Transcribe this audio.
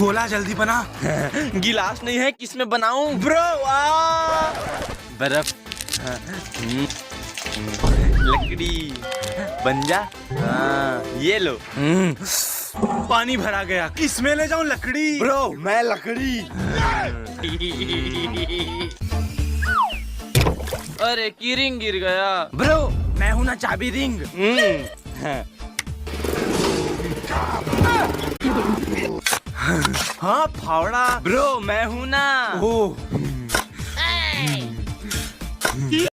गोला जल्दी बना। गिलास नहीं है, किसमें बनाऊं? ब्रो बर्फ, लकड़ी, बन जा। हाँ, ये लो। पानी भरा गया, किसमें ले जाऊं लकड़ी? ब्रो मैं लकड़ी। अरे की रिंग गिर गया। ब्रो मैं हूं ना चाबी रिंग। हाँ फावड़ा। ब्रो मैं हूं ना। ओह